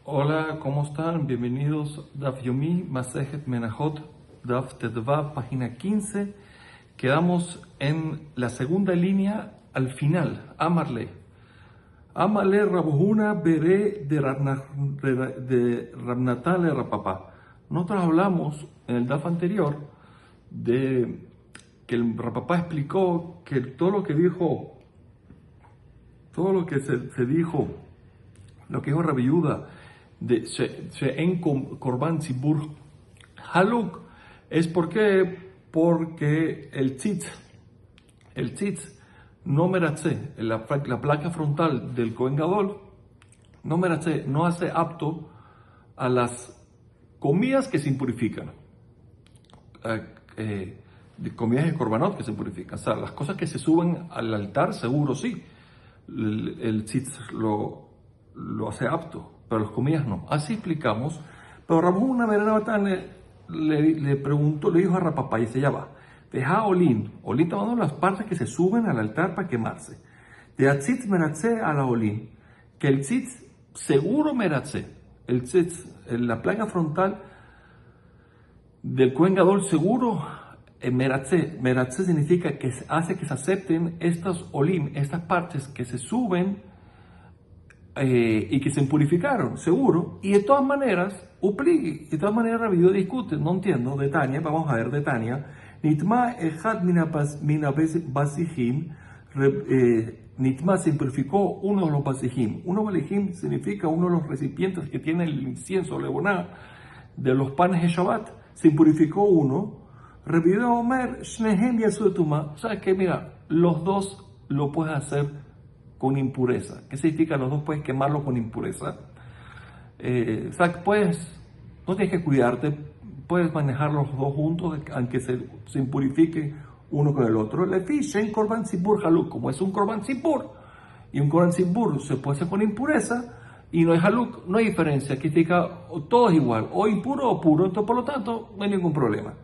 Hola, ¿cómo están? Bienvenidos Daf Yomi, Masejet Menachot, Daf Tedvav, página 15. Quedamos en la segunda línea al final, Amarle. Amarle Rabuhuna Bere de Rabnatale Rapapá. Nosotros hablamos en el Daf anterior de que el Rapapá explicó que todo lo que dijo, todo lo que se dijo, lo que dijo Rabbi Yehuda, de She'en Korban Tzibur Haluk, es porque el tzitz no meratze, la placa frontal del Kohen Gadol, no meratze, no hace apto a las comidas que se impurifican, de comidas de korbanot que se impurifican. O sea, las cosas que se suben al altar, seguro sí, el tzitz lo hace apto, pero las comidas no. Así explicamos. Pero Ramón una vez le preguntó, le dijo a Rapapá, y dice, ya va, deja Olín está hablando de las partes que se suben al altar para quemarse. De Atzitz meratze a la Olín, que el tzitz seguro meratze, el tzitz, la plaga frontal del Kohen Gadol seguro meratze. Meratze significa que hace que se acepten estas Olim, estas partes que se suben y que se impurificaron, seguro. Y de todas maneras, Rabbi Yehuda discute, no entiendo, de Tania, vamos a ver de Tania, Nitma echad mina basijim, Nitma se impurificó uno de los basijim. Uno basijim significa uno de los recipientes que tiene el incienso, levoná, de los panes de Shabbat. Se impurificó uno. Rabbi Yehuda Omer, shnehem yasu tuma. O sea que, mira, los dos lo puedes hacer con impureza. ¿Qué significa? Los dos puedes quemarlo con impureza. O sea, no tienes que cuidarte, puedes manejar los dos juntos, aunque se impurifiquen uno con el otro. Le fichen korban tzibur haluk, como es un korban tzibur, y un korban tzibur se puede hacer con impureza, y no hay haluk, no hay diferencia. ¿Qué significa? Todo es igual, o impuro o puro, entonces por lo tanto no hay ningún problema.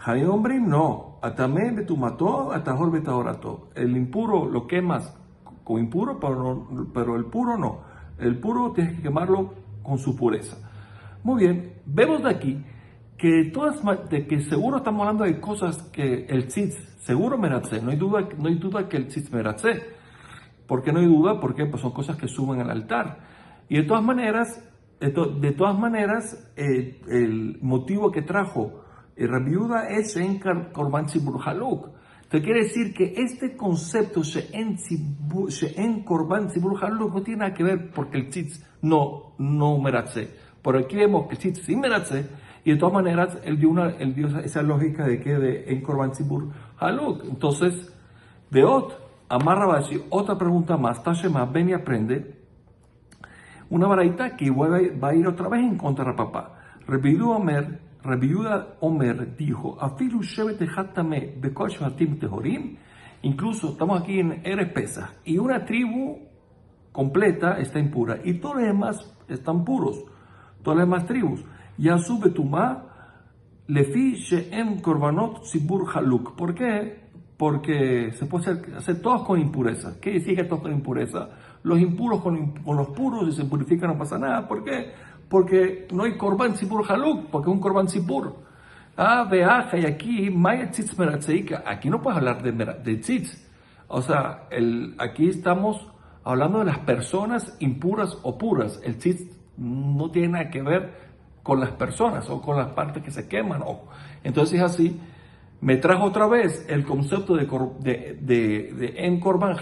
Hay hombre, no. Atame betumató, atajor betahorato. El impuro lo quemas con impuro, pero el puro no. El puro tienes que quemarlo con su pureza. Muy bien, vemos de aquí que seguro estamos hablando de cosas que el tzitz seguro meratze. No hay duda que el tzitz meratze. ¿Por qué no hay duda? Porque pues son cosas que suben al altar. Y de todas maneras, el motivo que trajo Rabbi Yehuda es en korban tzibur haluk. Entonces quiere decir que este concepto She'en Korban Tzibur Haluk no tiene nada que ver porque el tzitz no meratze. Por aquí vemos que el tzitz sí meratze, y de todas maneras él dio esa lógica de en Korban Tzibur Haluk. Entonces, Amar Rabashi, otra pregunta más, Tashema, ven y aprende una baraita que va a ir otra vez en contra de papá. Rabbi Yehuda Omer dijo, Afilu shevet echad tameh bekol shvatim tehorim. Incluso estamos aquí en Erev Pesach y una tribu completa está impura y todos los demás están puros, todas las demás tribus. Yasu betumá lefi she'en korbanot tzibur haluk. ¿Por qué? Porque se puede hacer todos con impureza. ¿Qué significa todos con impureza? Los impuros con los puros, y se purifican, no pasa nada. ¿Por qué? Porque no hay korban tzibur haluk, porque es un korban tzibur. Veaja, y aquí, maya tzitz meratzeika, aquí no puedes hablar de tzitz. O sea, aquí estamos hablando de las personas impuras o puras. El tzitz no tiene nada que ver con las personas o con las partes que se queman. Entonces es así. Me trajo otra vez el concepto de en korban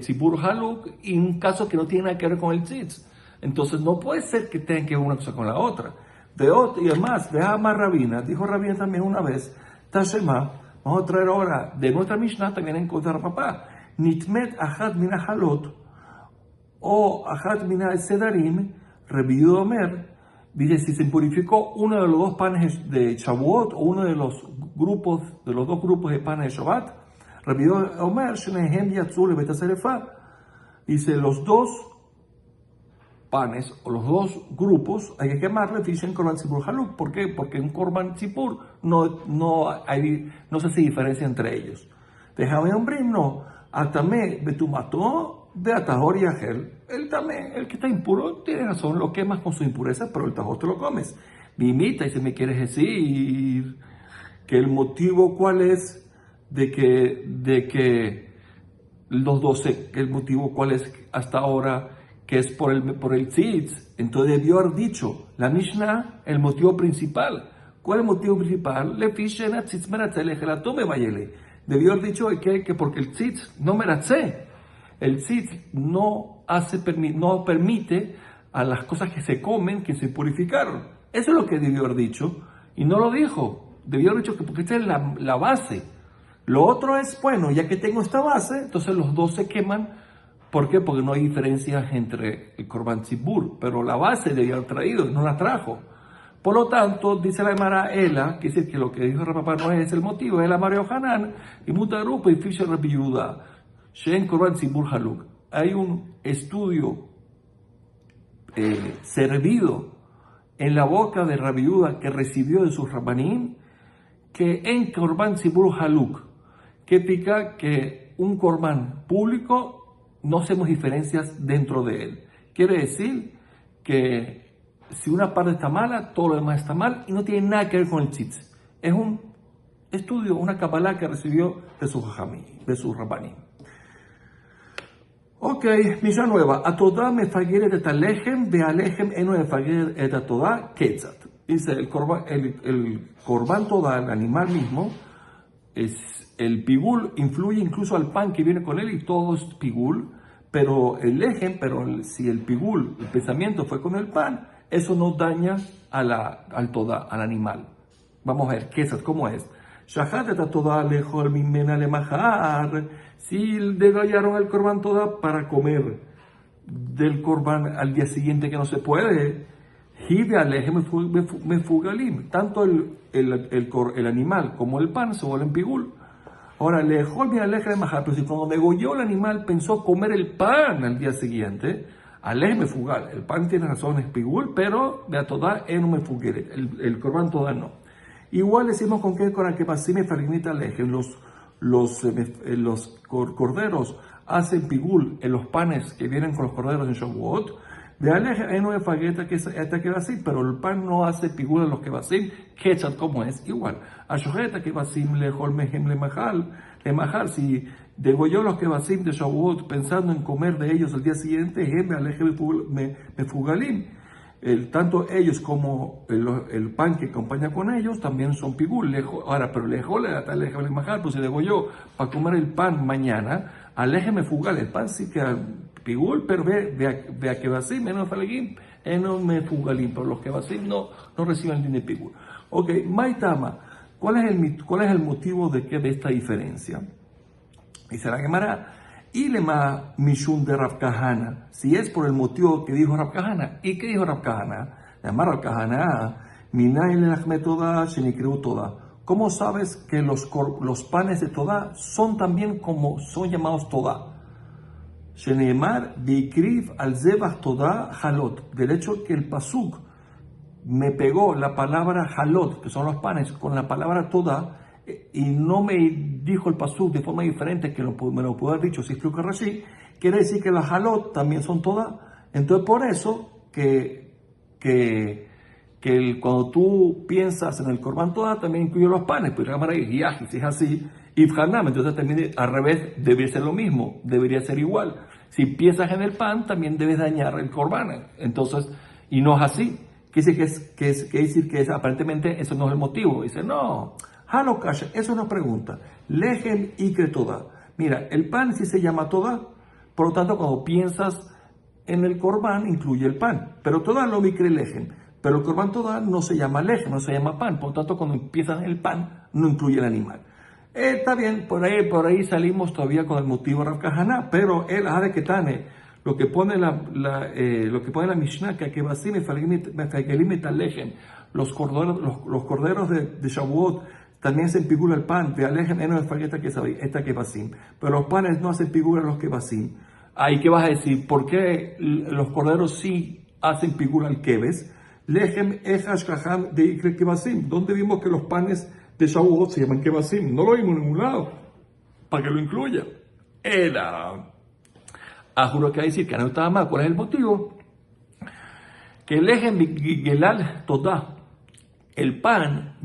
tzibur haluk, y un caso que no tiene nada que ver con el tzitz. Entonces no puede ser que tengan que ver una cosa con la otra. Y además, deja más Rabina, dijo Rabina también una vez, Tashema, vamos a traer ahora de nuestra Mishnah también en contra de papá. Nitmet achat mina halot, o achat mina sedarim, Rabbi Yehuda Omer, dice, si se impurificó uno de los dos panes de Shavuot, o uno de los dos grupos de panes de Shabbat, Rabbi Yehuda Omer, shenehem yatzu lebet haserefá, dice, los dos panes o los dos grupos hay que quemarle fichen korban tzibur haluk. ¿Por qué? Porque un korban tzibur no se hace diferencia entre ellos. De Javé hombre no. Atame betumató de Atajor y Agel, él también, el que está impuro, tiene razón, lo quemas con su impureza, pero el tajor te lo comes. Me imita y se me quiere decir que el motivo cuál es de que los 12, el motivo cuál es hasta ahora, que es por el tzitz. Entonces debió haber dicho la Mishnah el motivo principal. ¿Cuál es el motivo principal? Le fichen a tzitz meratzele, que la tome vayele. Debió haber dicho que porque el tzitz no meratze. El tzitz no permite a las cosas que se comen que se purificaron. Eso es lo que debió haber dicho y no lo dijo. Debió haber dicho que porque esta es la base. Lo otro es, bueno, ya que tengo esta base, entonces los dos se queman. ¿Por qué? Porque no hay diferencias entre el Korban Tzibur, pero la base debió haber traído y no la trajo. Por lo tanto, dice la Gemara Ela, que dice que lo que dijo Rapapá no es el motivo, es la Mario Hanan y Mutarupa y Fisher Rabbi Yehuda. Shen Korban Tzibur Haluk. Hay un estudio servido en la boca de Rabbi Yehuda que recibió de sus Rabbanim, que en Korban Tzibur Haluk, que pica que un Korban público no hacemos diferencias dentro de él. Quiere decir que si una parte está mala, todo lo demás está mal y no tiene nada que ver con el tzitz. Es un estudio, una kabbalah que recibió de sus Rabbanim. Ok, Mishnah nueva. Atodá mefageret et alejem, vealejem eno mefageret et atodá ketzat. Dice el korban todá, el animal mismo, el pigul influye incluso al pan que viene con él y todo es pigul, pero si el pigul, el pensamiento fue con el pan, eso no daña al todá, al animal. Vamos a ver, ketzat, ¿cómo es? Shahat et atodá lejol mimena lemahar. Si degollaron el korban todá para comer del korban al día siguiente que no se puede, hibe alejem mefugalim. Tanto el animal como el pan se vuelven pigul. Ahora, lejol mi alejem de majar, pero si cuando degolló el animal pensó comer el pan al día siguiente, alejem mefugal. El pan tiene razón, es pigul, pero de atodá eno mefugeret. El korban todá no. Igual decimos con que pasime farinita alejem. Los corderos hacen pigul en los panes que vienen con los corderos en Shavuot. De aleje no es fagueta que va así, pero el pan no hace pigul en los que va así. Ketzat, como es, igual. Ashojeta que va así, lejol mehem lemahal. Si degolló los que va así de Shavuot pensando en comer de ellos el día siguiente, me aleje me fugalim. Tanto ellos como el pan que acompaña con ellos también son pigul. Ahora, pero aléjame majar, pues se degolló para comer el pan mañana, aléjeme fugal. El pan sí que pigul, pero ve a que va así, menos falegim, no me fugalim, pero los que va así no reciben el de pigul. Ok, Maitama, ¿cuál es el motivo de esta diferencia? Dice la Gemara, y lema mishun de Rav Kahana, si es por el motivo que dijo Rav Kahana. ¿Y qué dijo Rav Kahana? Llamar Rav Kahana, minay lelachme toda, shenikreu toda. ¿Cómo sabes que los panes de toda son también como son llamados toda? Sheneemar bikriv al zebach toda halot. Del hecho que el pasuk me pegó la palabra halot, que son los panes, con la palabra toda, y no me dijo el pasuk de forma diferente que me lo pudo haber dicho si explica Rashi, quiere decir que las halot también son todas. Entonces por eso cuando tú piensas en el korban toda también incluye los panes, pero la Gemara dice, si es así, ifhanam, entonces también al revés debería ser lo mismo, debería ser igual. Si piensas en el pan también debes dañar el korban, entonces, y no es así. Quiere decir que aparentemente eso no es el motivo. Dice, no, Halokash, eso no pregunta. Lejem ikre toda. Mira, el pan sí se llama toda, por lo tanto, cuando piensas en el korban, incluye el pan. Pero toda lo mikre lejem. Pero el korban toda no se llama lejem, no se llama pan. Por lo tanto, cuando empiezas en el pan, no incluye el animal. Está bien, por ahí salimos todavía con el motivo de Rav Kahana, pero el Hare Ketane, lo que pone la Mishnah, que va así, me lejem. Los corderos de Shavuot también hacen pigula el pan, de alejen eno de fagueta que sabe, esta que vasim. Pero los panes no hacen pigula los que vasim. Ahí, ¿qué vas a decir? ¿Por qué los corderos sí hacen pigula al keves? Lejem ejash kaham de ikre kevasim. ¿Dónde vimos que los panes de Shavuot se llaman kevasim? No lo vimos en ningún lado. Para que lo incluya. Juro que va a decir que no estaba mal. ¿Cuál es el motivo? Que el eje Gelal Todá, el pan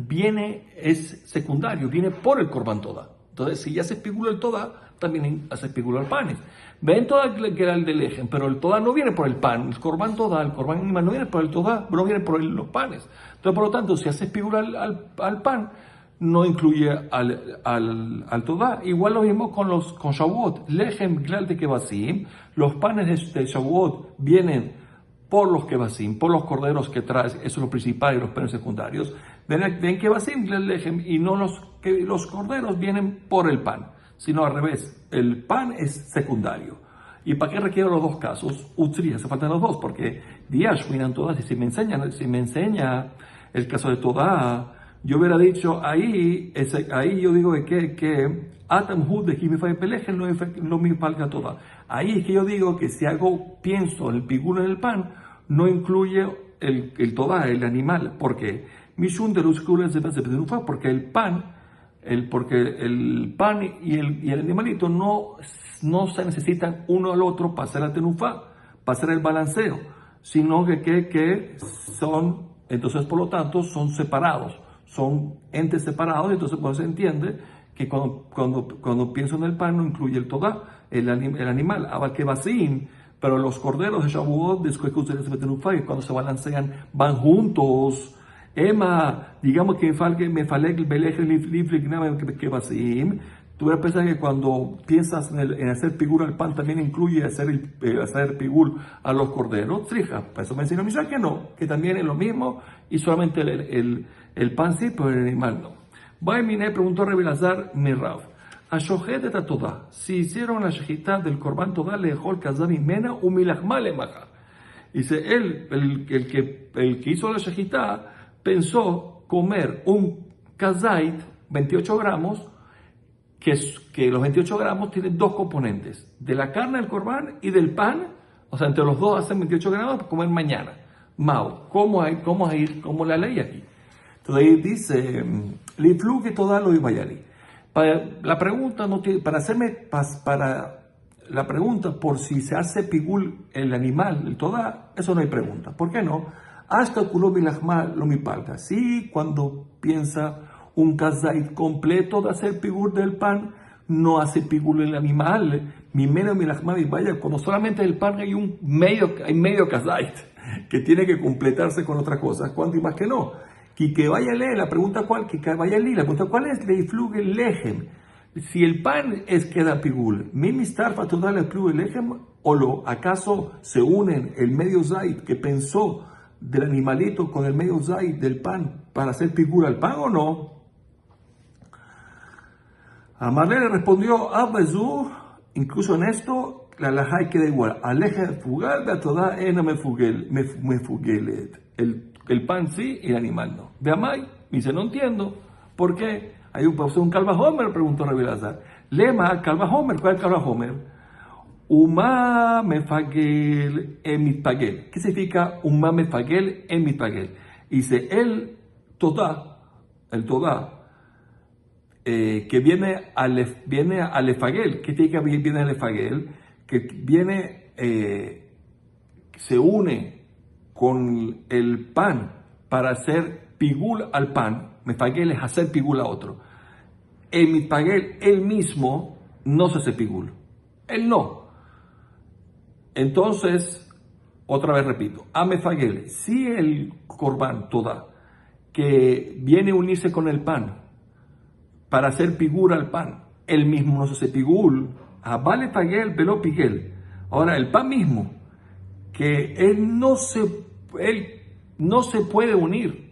es secundario, viene por el Corban Todá. Entonces, si ya se espigula el Todá, también se espigula el pan. Ven Todá Gelal del eje, pero el Todá no viene por el pan. El Corban Todá, el Corban animal no viene por el Todá, no viene por los panes. Entonces, por lo tanto, si hace espigula al pan, no incluye al Todá. Igual lo mismo con Shavuot. Lejem Gelal de Kebasim, los panes de Shavuot vienen por los kebasim, por los corderos que traes, eso es lo principal y los panes secundarios. Ven kebasim, y no los corderos vienen por el pan, sino al revés, el pan es secundario. ¿Y para qué requiero los dos casos? Utri, hace falta los dos, porque Diash miran todas, y si me enseña el caso de Todá, yo hubiera dicho ahí yo digo que Atam Hud de Kimifay Pelejen no me falta Todá. Ahí es que yo digo que si pienso en el pigul en el pan, no incluye el Todá, el animal. ¿Por qué? Mishun de los curas de Benufa, porque el pan y el animalito no se necesitan uno al otro para hacer la tenufá, para hacer el balanceo, sino que son, entonces por lo tanto, son separados, son entes separados, entonces pues se entiende que cuando pienso en el pan no incluye el Todá, el animal, Abal Kebasim, pero los corderos de Shavuot, después que ustedes se meten un fallo, cuando se balancean, van juntos. Emma, digamos que me falek el beleje Kebasim. Tú vas a pensar que cuando piensas en hacer pigur al pan, también incluye hacer pigur a los corderos. Trija, para eso me enseñó Mishnah que no, que también es lo mismo, y solamente el pan sí, pero el animal no. Baimine preguntó a Rebelazar Mirav. A Shohet de Todá, si hicieron la shejitá del Corban Todá, le dejó el Kazami Mena umilachma le maja. Dice, el que hizo la shejitá pensó comer un kazait, 28 gramos, que los 28 gramos tienen dos componentes, de la carne del Corban y del pan, o sea, entre los dos hacen 28 gramos para comer mañana. Mau, ¿cómo la ley aquí? Entonces ahí dice, li fluge Todá lo ibayali. La pregunta la pregunta por si se hace pigul el animal, el Todá, eso no hay pregunta. ¿Por qué no? Hasta culo bilachma lo mi palga. Sí, cuando piensa un kazait completo de hacer pigul del pan, no hace pigul el animal. Mi menos bilachma mi vaya, cuando solamente el pan hay medio kazait que tiene que completarse con otra cosa. ¿Cuánto y más que no? Que vaya a leer, la pregunta cuál, la pregunta cuál es, le fluge el lejem. Si el pan queda pigul, mimistarfa toda le fluge el lejem, o acaso se unen el medio zait que pensó del animalito con el medio zait del pan para hacer pigul al pan o no. Amarle le respondió, Abezú, incluso en esto, la halajá queda igual. Aleje fugal, de toda me fugelet. El pan sí y el animal no. De Amay, dice, no entiendo. ¿Por qué? Hay un Calva Homer, preguntó Rebelazar. Lema, Calva Homer, ¿cuál es Calva Homer? Uma mefagel emitpagel. ¿Qué significa uma mefagel emitpagel? Dice, el Todá, que viene al efagel. ¿Qué significa viene al efagel? Que viene, se une con el pan para hacer pigul al pan. Mefagel es hacer pigul a otro. El mitpagel, él mismo, no se hace pigul. Él no. Entonces, otra vez repito, a mefagel, si el Corban Todá, que viene a unirse con el pan para hacer pigul al pan, él mismo no se hace pigul. A vale fagel, velo pigel. Ahora, el pan mismo, que él no se puede unir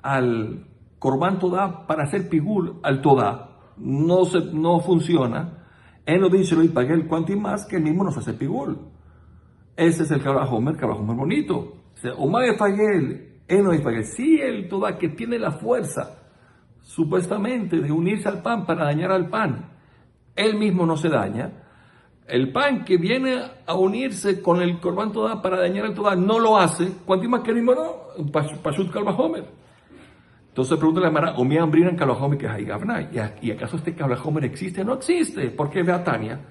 al Corban Todá para hacer pigul al Todá, no funciona. Él no dice lo y pagué el cuanto y más que él mismo nos hace pigul. Ese es el Calva Homer bonito. O sea, Omar de Fagel, él no es Fagel. Sí, el Todá que tiene la fuerza, supuestamente, de unirse al pan para dañar al pan, él mismo no se daña. El pan que viene a unirse con el Corban Todá para dañar al Todá no lo hace. ¿Cuánto más que el mismo no? Pashut Calva Homer. Entonces pregunta la Mara, ¿Omi Ambrinan Calva Homer que es Haigavna? ¿Y acaso este Calva Homer existe? No existe. ¿Por qué ve a Tania?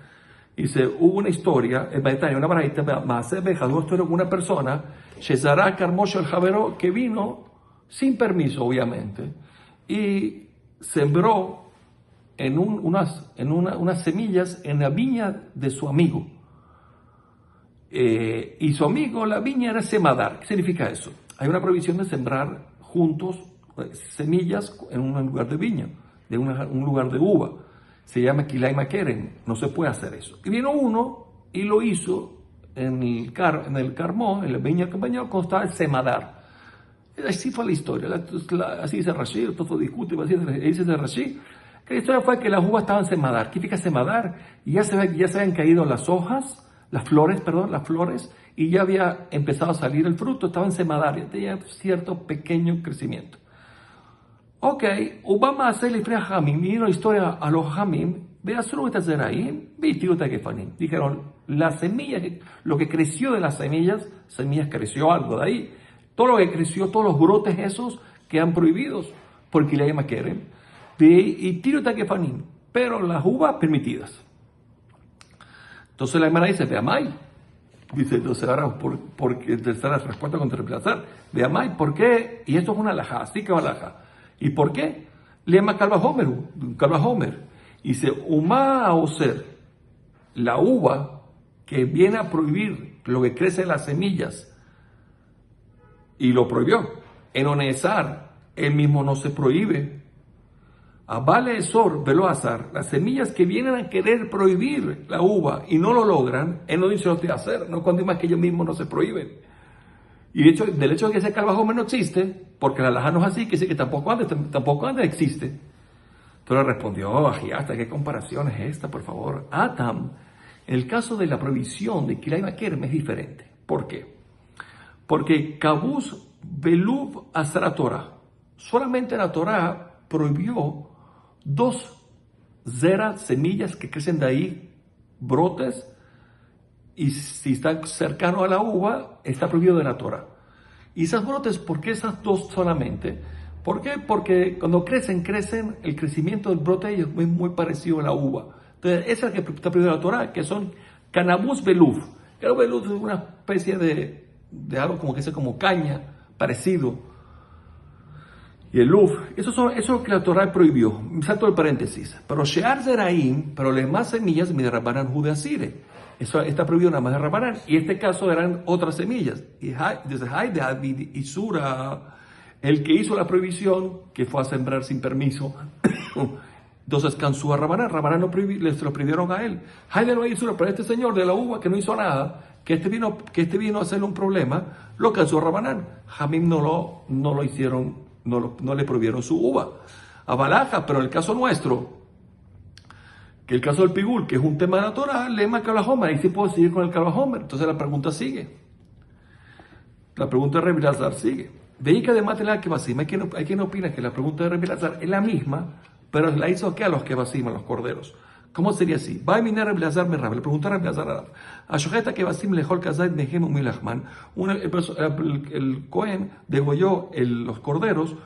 Dice, hubo una historia, en Betania, una baraita, más abejas, una historia con una persona, Shezará Carmosho el Javero, que vino sin permiso, obviamente, y sembró unas semillas en la viña de su amigo. Y su amigo, la viña era semadar. ¿Qué significa eso? Hay una prohibición de sembrar juntos semillas en un lugar de viña, de un lugar de uva. Se llama Kilay Makeren, no se puede hacer eso. Y vino uno y lo hizo en el Carmón, en la viña del compañero, cuando estaba el semadar. Así fue la historia, así dice Rashi, todo discute, así dice Rashi, que la historia fue que las uvas estaban semadar. ¿Qué significa semadar? Y ya se habían caído las hojas, las flores, y ya había empezado a salir el fruto, estaba en semadar, ya tenía cierto pequeño crecimiento. Ok, Obama hace el Hamim, vino la historia a los Hamim, dijeron, las semillas, lo que creció de las semillas creció algo de ahí. Todo lo que creció, todos los brotes esos quedan prohibidos, porque la llama quieren, y tiro taquefanim, pero las uvas permitidas. Entonces la hermana dice, Veamay, dice, entonces ahora, porque tercera respuesta contra reemplazar, Veamay, ¿por qué? Y esto es una alajá, sí que es una alajá. ¿Y por qué? Le llama Calva Homer. Y dice, Uma a Oser, la uva que viene a prohibir lo que crece en las semillas, y lo prohibió. En Onesar, él mismo no se prohíbe. A Vale Esor, Velo Azar, las semillas que vienen a querer prohibir la uva y no lo logran, él no dice lo que hacer, no cuando más que ellos mismos no se prohíben. Y del hecho de que ese Calva Homer no existe, porque la alajá no es así, que dice que tampoco antes existe. Entonces respondió, hasta ¿qué comparación es esta, por favor? Atam, en el caso de la prohibición de Kilay Makerem es diferente. ¿Por qué? Porque Kabuz Beluv Asra Torah, solamente la Torah prohibió 2 zeras, semillas que crecen de ahí, brotes, y si están cercanos a la uva, está prohibido de la Torah. Y esas brotes, ¿por qué esas 2 solamente? ¿Por qué? Porque cuando crecen, el crecimiento del brote es muy parecido a la uva. Entonces, esa que está prohibida de la Torah, que son Canabuz Beluf. Canabuz Beluf es una especie de algo como que sea como caña, parecido. Y el luf, eso es lo que la Torah prohibió. Salto el paréntesis. Pero Shear Zeraim, pero las más semillas, mi Rabbanan Judeasire. Eso está prohibido nada más de Rabbanan. Y en este caso eran otras semillas. Y desde Haide Abid y Sura, el que hizo la prohibición, que fue a sembrar sin permiso, entonces cansó a Rabbanan. Rabbanan se lo prohibieron a él. Haide lo hizo, pero este señor de la uva que no hizo nada, que este vino a hacerle un problema, lo cansó a Rabbanan. Hamim no lo hicieron. No le prohibieron su uva. A Balaja, pero en el caso nuestro, que el caso del pigul, que es un tema de la Torah, lema Kalahomer, ahí sí puedo seguir con el Kalahomer. Entonces la pregunta sigue. La pregunta de Rebbe Lazar sigue. Veíca de Matela que Basim. Hay quien opina que la pregunta de Rebbe Lazar es la misma, pero la hizo que a los que Basim, a los corderos. ¿Cómo sería así? Va a minar Rebbe Lazar me Rabbe. Le pregunta a Rebbe Lazar a Shojeta que Basim lejol kazait mehem umilachman. El Cohen degolló los corderos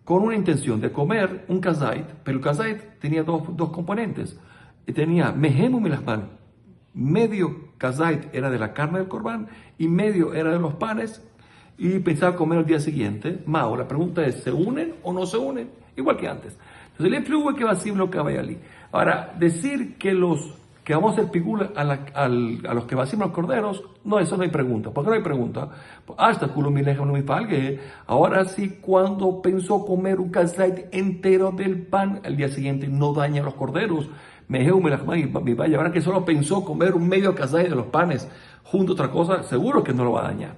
con una intención de comer un kazait, pero el kazait tenía dos componentes. Tenía mehem umilachman. Medio kazait era de la carne del corbán y medio era de los panes, y pensaba comer el día siguiente. Mao, la pregunta es, ¿se unen o no se unen? Igual que antes. Entonces le fluye que Basim lo que vaya allí. Ahora, decir que vamos a hacer pigula a los que Basim los corderos, no, eso no hay pregunta. ¿Por qué no hay pregunta? Hasta culo mi leja no me palgue. Ahora sí, cuando pensó comer un kazait entero del pan, al día siguiente no daña a los corderos. Me vaya, ahora que solo pensó comer un medio kazait de los panes junto a otra cosa, seguro que no lo va a dañar.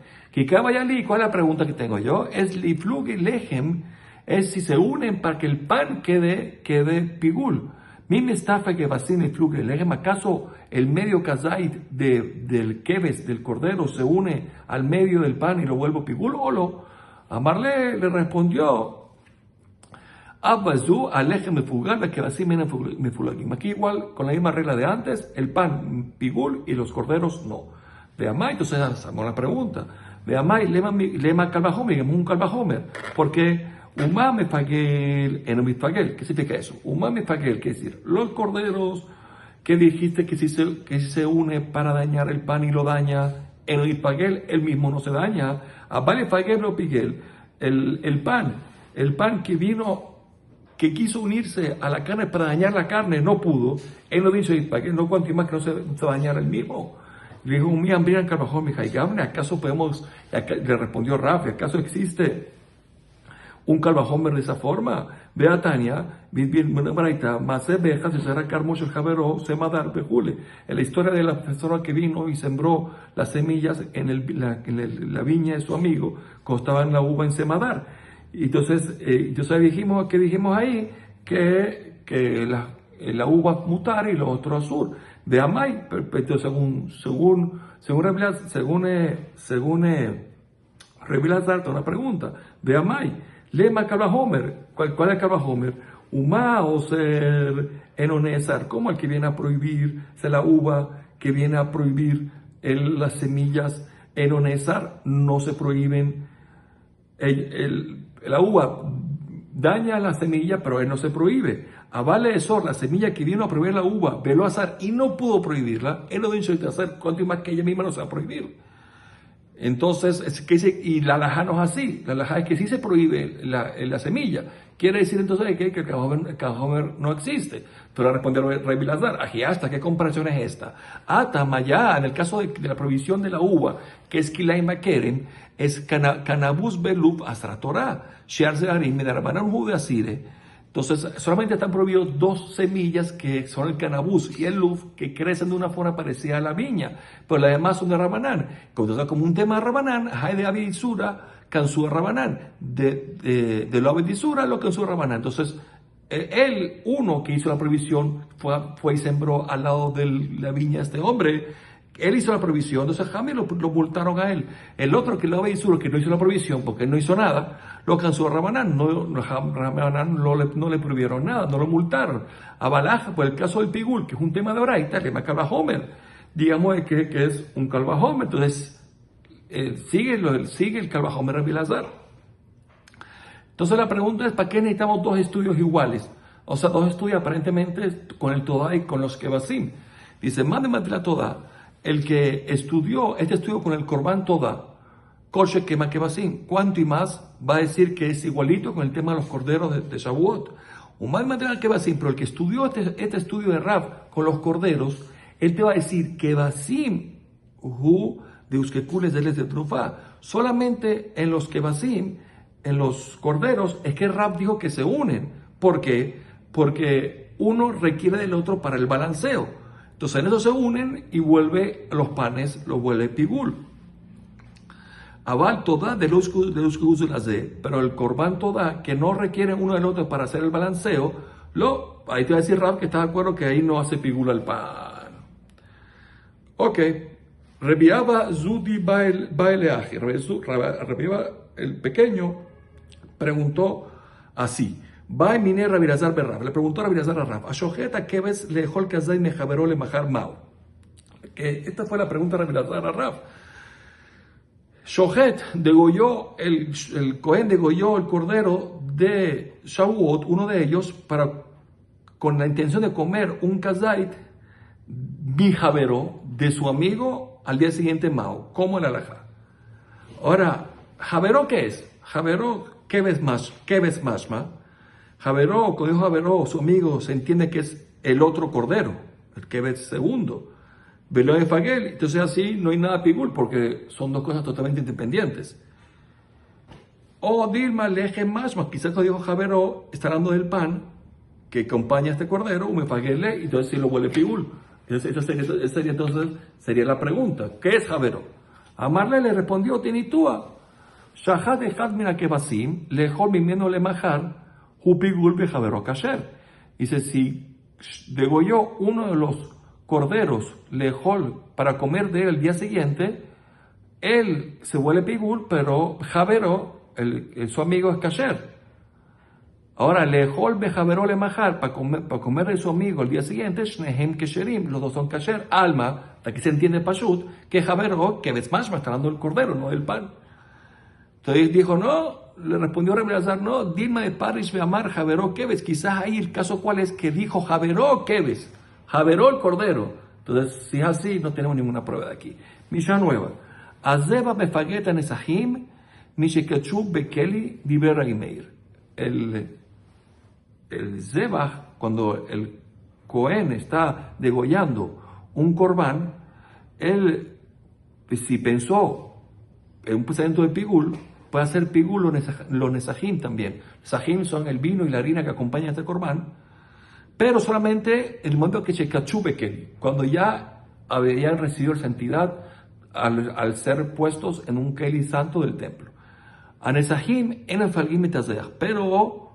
¿Cuál es la pregunta que tengo yo? Es li fluge lejem, es si se unen para que el pan quede pigul. Mi me estafa que Basim li fluge lejem, ¿acaso el medio kazait del keves, del cordero, se une al medio del pan y lo vuelvo pigul? O lo, Amarle le respondió, Abbazu alejem mefugal, que Basim mefulagim. Aquí igual, con la misma regla de antes, el pan pigul y los corderos no. De Amay, entonces hacemos la pregunta. De Amay, lema calvajomer, un calvajomer, porque Umá mefagel, enomifagel, ¿qué significa eso? Umá mefagel, ¿qué decir? Los corderos ¿Qué dijiste que si se une para dañar el pan y lo daña? En el Pagel, él mismo no se daña. A Vale Pagel lo Piguel, el pan que vino, que quiso unirse a la carne para dañar la carne, no pudo. Él lo dice, no cuanto más que no se dañara el mismo. Le dijo, mi hambrian carvajón, mi jaigabne, ¿acaso podemos? Le respondió Rafa, ¿acaso existe un calvajomer de esa forma? Ve a Tania, en la historia de la persona que vino y sembró las semillas en la viña de su amigo, costaban la uva en Semadar. Entonces dijimos ahí que la uva mutar y lo otro azul. De Amay, según Revilazar, una pregunta. De Amay, lema Calvajomer. ¿Cuál es Calvajomer? Uma o ser enonesar. ¿Cómo el que viene a prohibir? Es la uva que viene a prohibir las semillas enonesar. No se prohíben. La uva daña la semilla, pero él no se prohíbe. A Vale Esor, la semilla que vino a prohibir la uva, veló azar y no pudo prohibirla, él lo dicho de hacer, cuanto más que ella misma no se va a prohibir. Entonces, y la alajá no es así, la alajá es que sí se prohíbe la semilla. Quiere decir entonces que el calvajomer no existe. Pero respondió Rey Bilazar, hasta ¿qué comparación es esta? Tamayá, en el caso de la prohibición de la uva, que es Kilay Makeren, es Canabus Belup Astra Torah, Shear Zeharim, Medarabanan Jude Asire. Entonces, solamente están prohibidos dos semillas que son el canabús y el luf, que crecen de una forma parecida a la viña, pero las demás son de Rabanán. Entonces, como un tema de Rabanán, hay de Abidisura, Cansú Rabanán, de lo Abidisura, lo Cansú Rabanán. Entonces, uno que hizo la prohibición fue y sembró al lado de la viña este hombre. Él hizo la prohibición, entonces Jamie lo multaron a él. El otro que lo Abidisura, que no hizo la prohibición porque él no hizo nada, lo cansó a Rabanán, Rabanán no le prohibieron nada, no lo multaron. A Balaja, por el caso del Pigul, que es un tema de Oraita, que es más Calvajomer, digamos que es un Calvajomer, entonces sigue el Calvajomer de Bilazar. Entonces la pregunta es, ¿para qué necesitamos dos estudios iguales? O sea, dos estudios aparentemente con el Todá y con los Kebasim. Dice, mándeme la Todá, el que estudió este estudio con el Corban Todá, Koshe Kema Kebasim, ¿cuánto y más va a decir que es igualito con el tema de los corderos de Shavuot? Un más material Kebasim, pero el que estudió este estudio de Rav con los corderos, él te va a decir Kebasim, de Uskekules de Trufa, solamente en los Kebasim, en los corderos, es que Rav dijo que se unen. ¿Por qué? Porque uno requiere del otro para el balanceo. Entonces en eso se unen y vuelve los panes, los vuelve pigul. Aval toda de los que las de, pero el corban toda que no requiere uno del otro para hacer el balanceo, ahí te va a decir Rab que está de acuerdo que ahí no hace pigula el pan. Ok, Reviaba Zudi Baeleaji, Reviaba el pequeño preguntó así. Va mine Rabirazar Berrab, le preguntó a Rabirazar a Rab, a Shojeta que ves le dejó el kazay me jaberó le majar mao. Esta fue la pregunta de Rabirazar a Rab. Shohet degolló, el Cohen degolló el cordero de Shavuot, uno de ellos, con la intención de comer un kazait mi jaberó de su amigo al día siguiente mao, como el alajá. Ahora, jaberó ¿qué es? Jaberó, ¿qué ves más? Jaberó, cuando dijo Jaberó, su amigo, se entiende que es el otro cordero, el que ves segundo. Velo de Fagel, entonces así no hay nada pigul porque son dos cosas totalmente independientes. O Dilma leje más, quizás cuando dijo Jaberó, está hablando del pan que acompaña a este cordero, me Fagel, y entonces sí lo vuelve pigul. Entonces sería la pregunta, ¿qué es Jaberó? Amarle le respondió, Tinitúa, Shahad ejad mira que basim, lejol mimiendo le majar, Jupigul be Jaberó kasher. Dice, si degolló uno de los corderos lejol para comer de él el día siguiente, él se vuelve pigul, pero Jaberó, su amigo es kasher. Ahora, lejol be Jaberó le majar para comer de su amigo el día siguiente, shnehem kesherim, los dos son kasher. Alma, de aquí se entiende pashut, que Jaberó, que ves más está dando el cordero, no el pan. Entonces dijo, no, le respondió Reblazar, no, Dilma de Parish Beamar Jaberó Keves. Quizás ahí el caso cuál es que dijo Jaberó Keves. Javeró el cordero. Entonces, si es así, no tenemos ninguna prueba de aquí. Mishnah nueva. Azeba mefageta nesahim, mishekachub bekeli diber Meir. El zebah, cuando el Cohen está degollando un corbán, él, si pensó en un pensamiento de pigul, puede hacer pigul los nesajim también. Nesajim son el vino y la harina que acompañan a este corbán, pero solamente en el momento que se cachubekeli, cuando ya habían recibido la santidad al ser puestos en un keli santo del templo. A nesajim en el falgim metazeach, pero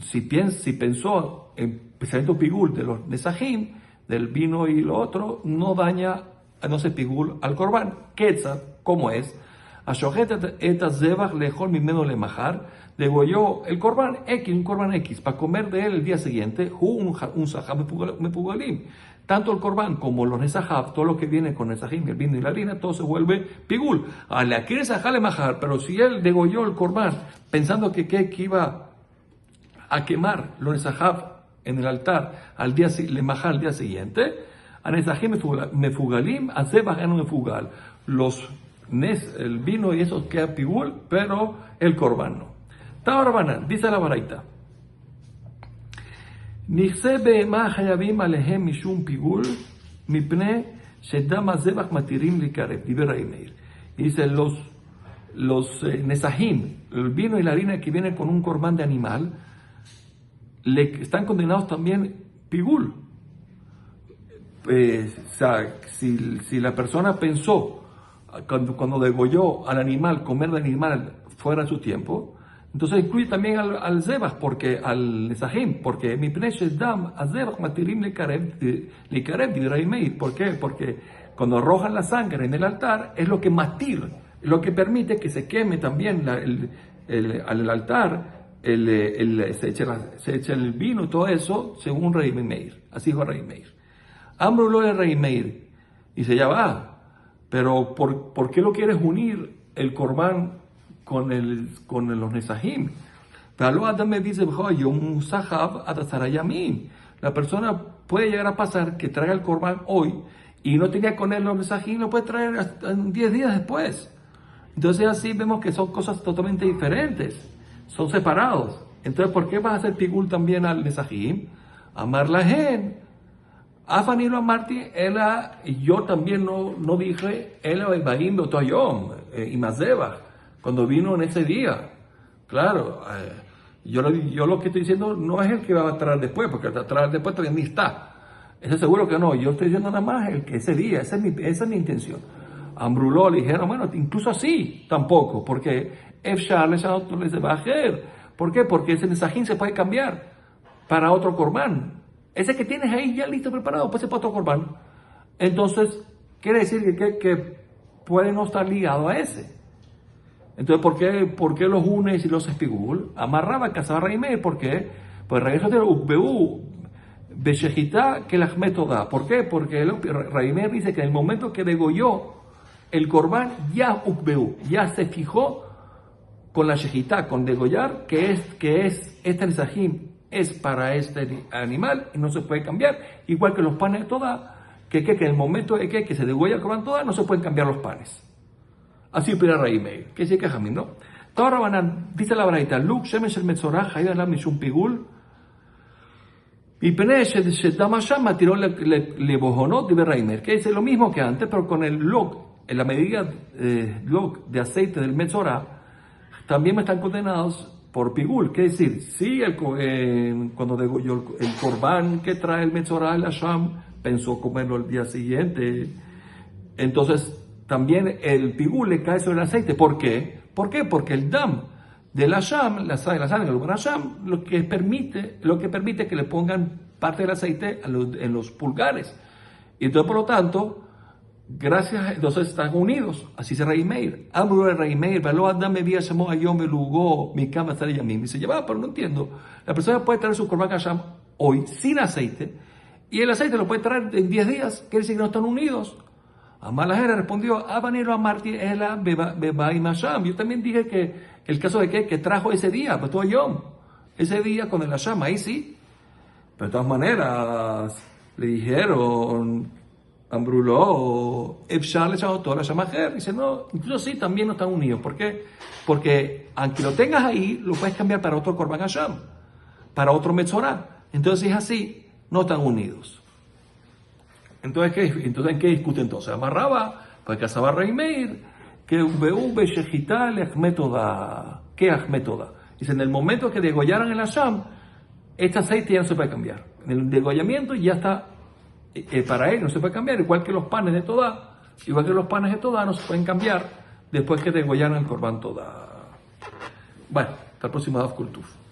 si pensó en pensamiento pigul de los nesajim, del vino y lo otro, no daña, no se pigul al corbán. Quetzal, ¿cómo es? Ashojet et azebach lejol mimeno lemajar, degolló el corbán X, un corbán X, para comer de él el día siguiente, un sahab mepugalim. Tanto el corbán como los nesahab, todo lo que viene con nesahim, el vino y la harina, todo se vuelve pigul. A la quiere sahab lemajar, pero si él degolló el corbán pensando que iba a quemar los nesahab en el altar al día siguiente, a nesahim mefugalim, a zebach en un mefugal. El vino y eso queda pigul, pero el corbán no. Tabarbanan, dice la baraita. Nichse be'ema hayavim alehem mishum pigul, mipne shedam azebach matirim likarev, diber Meir. Dice los nesahim, el vino y la harina que vienen con un corbán de animal, están condenados también pigul. O sea, si la persona pensó cuando degolló al animal, comer del animal fuera de su tiempo, entonces incluye también al zebach, porque al nesahim, porque mi pnesh dam azebach matirim likarev divrei Meir. ¿Por qué? Porque cuando arrojan la sangre en el altar es lo que matir, lo que permite que se queme también al altar. Se echa el vino y todo eso, según Rey Meir. Así dijo Rey Meir. Ambruló el Rey Meir. Dice, ya va, pero ¿por qué lo quieres unir el corbán con los nesahim? La persona puede llegar a pasar que traiga el corbán hoy y no tenía con él los nesahim, lo puede traer hasta 10 días después. Entonces así vemos que son cosas totalmente diferentes. Son separados. Entonces, ¿por qué vas a hacer pigul también al nesahim? Amar la gen. Afanilo amarti, yo también no dije, baim beotoyom, y mazebach, cuando vino en ese día. Claro, yo lo que estoy diciendo no es el que va a traer después, porque el que va a traer después todavía ni está. Eso seguro que no. Yo estoy diciendo nada más el que ese día, esa es mi intención. Ambruló, le dijeron, bueno, incluso así tampoco, porque ¿por qué? Porque ese nesahim se puede cambiar para otro corbán. Ese que tienes ahí ya listo, preparado, puede ser para otro corbán. Entonces, quiere decir que puede no estar ligado a ese. Entonces, ¿por qué los unes y los espigul? Amarraba, casaba Rey Meir. ¿Por qué? Pues regreso de Ukbeu, Beshejita, que la da. ¿Por qué? Porque Rey Meir dice que en el momento que degolló el corbán, ya Ukbeu, ya se fijó con la shejitá, con degollar, que es este nesahim es para este animal y no se puede cambiar, igual que los panes de toda, que en el momento de que se degolla el corbán toda, no se pueden cambiar los panes. Así opina Rey Meir, que sí que jamín, ¿no? Ahora dice la baraita, Luk shemesh el metzorah, haydan la mishum pigul, y pene shedamasham tiró le bojonot de Rey Meir, que es lo mismo que antes, pero con el log, en la medida log de aceite del metzorah, también me están condenados por pigul. ¿Qué decir? Si cuando degolló el corbán que trae el metzorah, el asham, pensó comerlo el día siguiente, entonces también el pigul le cae sobre el aceite. ¿Por qué? Porque el dam del asham, la sangre del asham, lo que permite que le pongan parte del aceite en los pulgares. Y entonces, por lo tanto, entonces están unidos. Así se Rey Meir. Amru el Rey Meir, velo Adam me vía llamó a yo me lugó mi cama hasta ella misma. Dice, pero no entiendo. La persona puede traer su korban kasham hoy sin aceite y el aceite lo puede traer en 10 días. Quiere decir que no están unidos. Amalajera respondió, Abanero a Marti ela beba y masham. Yo también dije que el caso de que trajo ese día, pues todo yom, ese día con el asham, ahí sí. Pero de todas maneras, le dijeron, Ambruló, Efshar le echó toda la Shamajer. Dice, no, incluso sí, también no están unidos. ¿Por qué? Porque aunque lo tengas ahí, lo puedes cambiar para otro Korban Hashem, para otro Metzorah. Entonces, si es así, no están unidos. Entonces, ¿en qué discute entonces? Amarraba, para casaba Rey Meir, que V Shejitá Ahmetoda. ¿Qué Ahmetoda? Dice, en el momento que degollaran el Hashem, este aceite ya no se puede cambiar. En el degollamiento ya está, para él no se puede cambiar, igual que los panes de Todá, no se pueden cambiar después que degollaron el Korban Todá. Bueno, hasta el próximo Daf Kultuf.